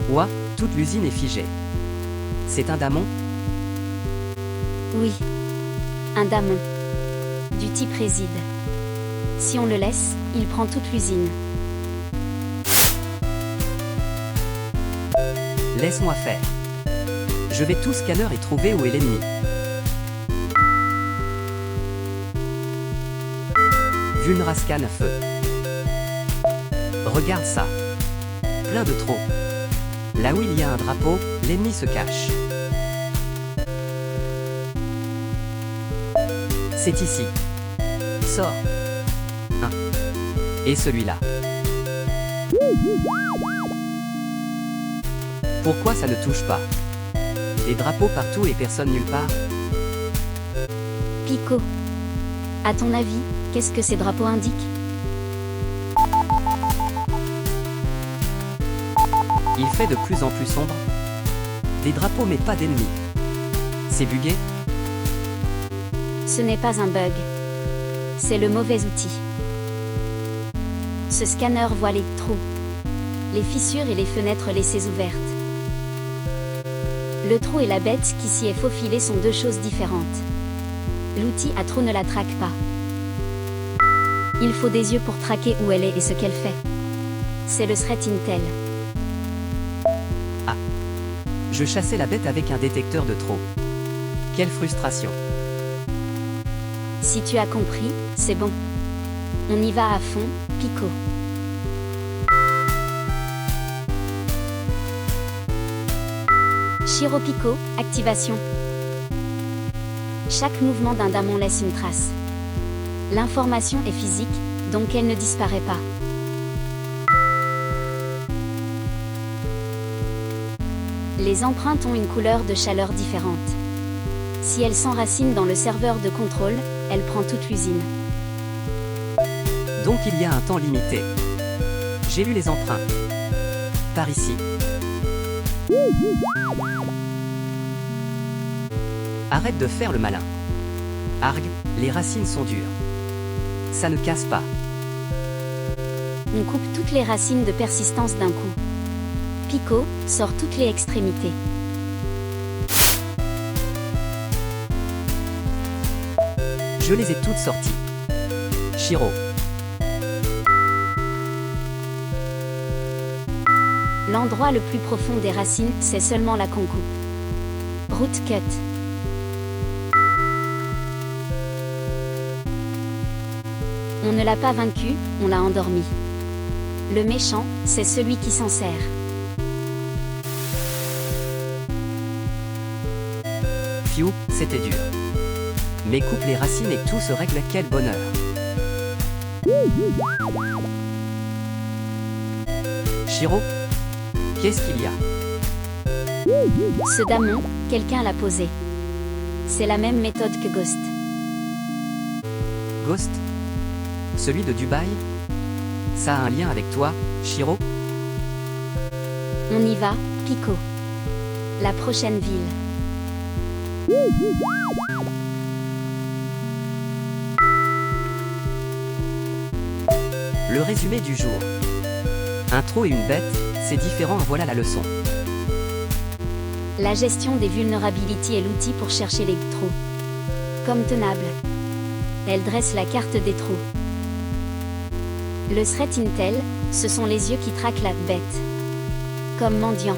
Ouah, toute l'usine est figée. C'est un damon? Oui. Un damon. Du type réside. Si on le laisse, il prend toute l'usine. Laisse-moi faire. Je vais tout scanner et trouver où est l'ennemi. Vulnerascan à feu. Regarde ça. Plein de trous. Là où il y a un drapeau, l'ennemi se cache. C'est ici. Sors. Un. Et celui-là. Pourquoi ça ne touche pas? Des drapeaux partout et personne nulle part? Pico. À ton avis, qu'est-ce que ces drapeaux indiquent? Il fait de plus en plus sombre. Des drapeaux mais pas d'ennemis. C'est bugué? Ce n'est pas un bug. C'est le mauvais outil. Ce scanner voit les trous, les fissures et les fenêtres laissées ouvertes. Le trou et la bête qui s'y est faufilée sont deux choses différentes. L'outil à trou ne la traque pas. Il faut des yeux pour traquer où elle est et ce qu'elle fait. C'est le threat intel. Ah. Je chassais la bête avec un détecteur de trous. Quelle frustration. Si tu as compris, c'est bon. On y va à fond, Pico. Shiro Pico, activation. Chaque mouvement d'un damon laisse une trace. L'information est physique, donc elle ne disparaît pas. Les empreintes ont une couleur de chaleur différente. Si elle s'enracine dans le serveur de contrôle, elle prend toute l'usine. Donc il y a un temps limité. J'ai lu les empreintes. Par ici. Arrête de faire le malin. Arg, les racines sont dures. Ça ne casse pas. On coupe toutes les racines de persistance d'un coup. Pico sort toutes les extrémités. Je les ai toutes sorties. Shiro. L'endroit le plus profond des racines, c'est seulement là qu'on coupe. Root cut. On ne l'a pas vaincu, on l'a endormi. Le méchant, c'est celui qui s'en sert. Phew, c'était dur. Mais coupe les racines et tout se règle, quel bonheur. Shiro? Qu'est-ce qu'il y a? Ce damon, quelqu'un l'a posé. C'est la même méthode que Ghost. Ghost? Celui de Dubaï? Ça a un lien avec toi, Shiro? On y va, Pico. La prochaine ville. Le résumé du jour. Un trou et une bête, c'est différent, voilà la leçon. La gestion des vulnerabilities est l'outil pour chercher les trous. Comme tenable. Elle dresse la carte des trous. Le threat intel, ce sont les yeux qui traquent la bête. Comme mendiant.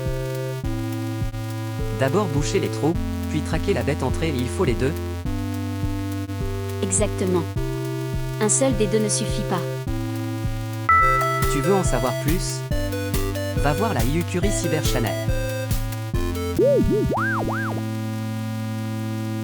D'abord boucher les trous, puis traquer la bête entrée, il faut les deux. Exactement. Un seul des deux ne suffit pas. Tu veux en savoir plus? Va voir la Yukuri Cyber Channel.